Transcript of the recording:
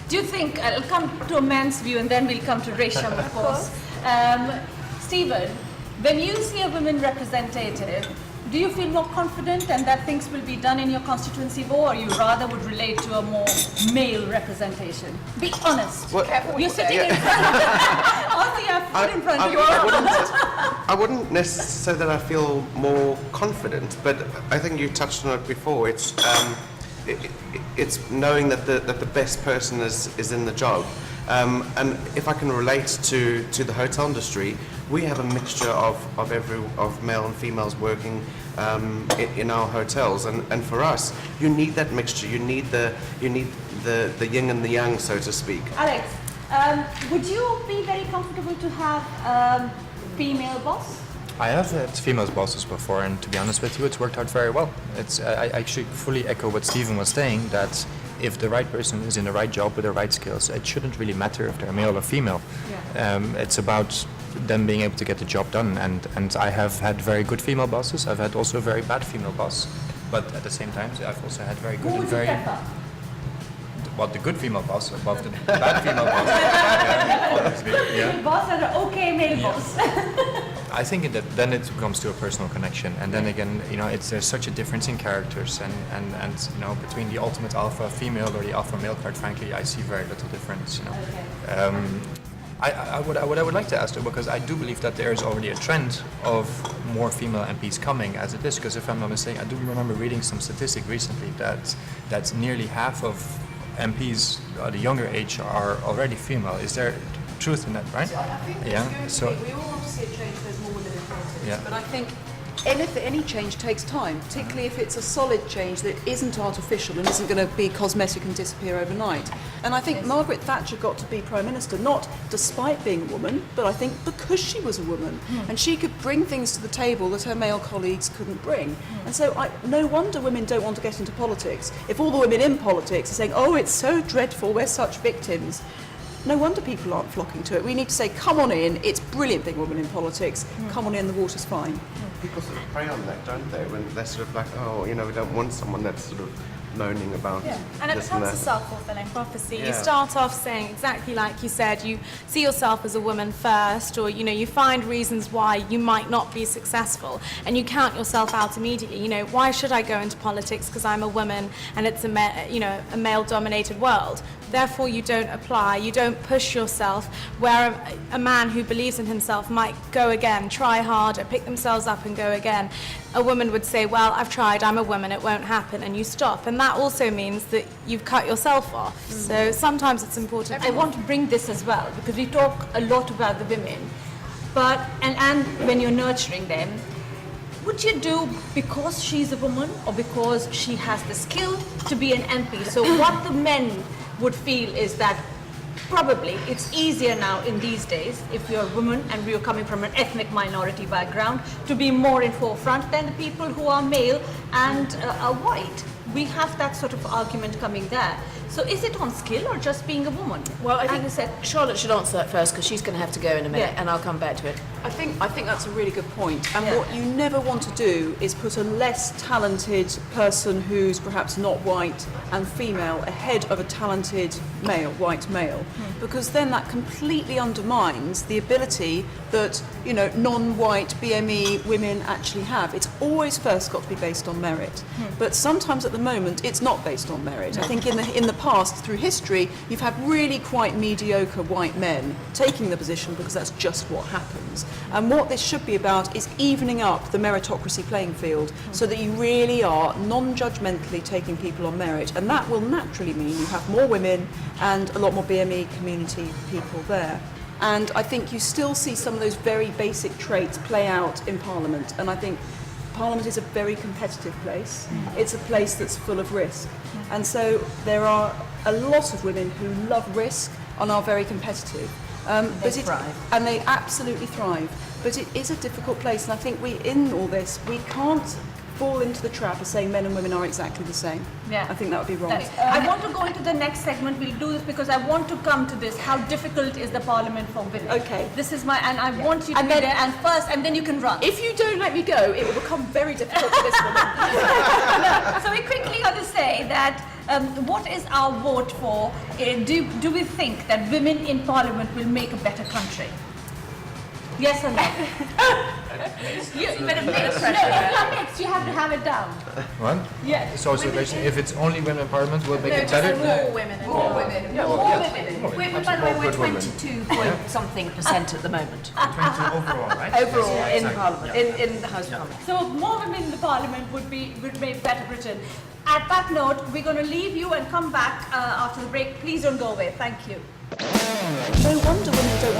Do you think, I'll come to a man's view and then we'll come to Resham, of course. Stephen, when you see a women representative, do you feel more confident and that things will be done in your constituency more, or you rather would relate to a more male representation? Be honest. Well, you're sitting in front of also you have food in front of you. I wouldn't necessarily say that I feel more confident, but I think you touched on it before. It's knowing that the best person is in the job. And if I can relate to the hotel industry, we have a mixture of male and females working in our hotels, and for us, you need that mixture. You need the yin and the yang, so to speak. Alex, would you be very comfortable to have female boss? I have had female bosses before, and to be honest with you, it's worked out very well. I actually fully echo what Stephen was saying, that if the right person is in the right job with the right skills, it shouldn't really matter if they're male or female. Yeah. It's about them being able to get the job done, and I have had very good female bosses. I've had also very bad female boss, but at the same time, I've also had very good and very... Well, the good female boss above the bad female boss. Yeah. Boss and an okay male boss. I think then it comes to a personal connection, and then again, there's such a difference in characters, and between the ultimate alpha female or the alpha male card, frankly, I see very little difference. Okay. What I would like to ask, though, because I do believe that there is already a trend of more female MPs coming as it is, because if I'm not mistaken, I do remember reading some statistic recently that nearly half of MPs at the younger age are already female. Is there truth in that, right? So I think we all want to see a change. There's more women in politics, but I think any change takes time, particularly if it's a solid change that isn't artificial and isn't going to be cosmetic and disappear overnight. And I think Margaret Thatcher got to be Prime Minister not despite being a woman, but I think because she was a woman and she could bring things to the table that her male colleagues couldn't bring. And so no wonder women don't want to get into politics. If all the women in politics are saying, oh, it's so dreadful, we're such victims, no wonder people aren't flocking to it. We need to say, come on in, it's brilliant being a woman in politics, come on in, the water's fine. People sort of prey on that, don't they? When they're sort of like, oh, we don't want someone that's sort of moaning about and it becomes a self-fulfilling prophecy. You start off saying exactly like you said, you see yourself as a woman first, or you find reasons why you might not be successful, and you count yourself out immediately. Why should I go into politics because I'm a woman and it's a male-dominated world? Therefore, you don't apply, you don't push yourself, where a man who believes in himself might go again, try harder, pick themselves up and go again. A woman would say, well, I've tried, I'm a woman, it won't happen, and you stop. And that also means that you've cut yourself off. So sometimes it's important. I want to bring this as well, because we talk a lot about the women, but and when you're nurturing them, would you do because she's a woman or because she has the skill to be an MP? So what the men would feel is that probably it's easier now in these days, if you're a woman and you're coming from an ethnic minority background, to be more in forefront than the people who are male and are white. We have that sort of argument coming there. So is it on skill or just being a woman? Well, I think Charlotte should answer that first, because she's going to have to go in a minute, and I'll come back to it. I think that's a really good point. And what you never want to do is put a less talented person who's perhaps not white and female ahead of a talented male, white male, because then that completely undermines the ability that non-white BME women actually have. It's always first got to be based on merit, but sometimes at the moment it's not based on merit. I think in the past, through history, you've had really quite mediocre white men taking the position because that's just what happens. And what this should be about is evening up the meritocracy playing field so that you really are non-judgmentally taking people on merit, and that will naturally mean you have more women and a lot more BME community people there. And I think you still see some of those very basic traits play out in Parliament, and I think Parliament is a very competitive place. It's a place that's full of risk. And so there are a lot of women who love risk and are very competitive. They thrive. And they absolutely thrive. But it is a difficult place, and I think in all this, we can't fall into the trap of saying men and women are exactly the same. Yeah. I think that would be wrong. I want to go into the next segment. We'll do this because I want to come to this. How difficult is the Parliament for women? Okay. This is and I want you to be there and first, and then you can run. If you don't let me go, it will become very difficult for this woman. So we quickly got to say that What is our vote for? Do we think that women in Parliament will make a better country? Yes or no? You better mix. No, if you're mixed, you have to have it down. What? Yes. So if it's only women in Parliament, will make it better? More women. More women. More women. By the way, we're Good women. 22 point something percent at the moment. 22 overall, right? Overall in Parliament, in the House of Commons. So more women in the Parliament would make better Britain. At that note, we're going to leave you and come back after the break. Please don't go away. Thank you. No wonder women don't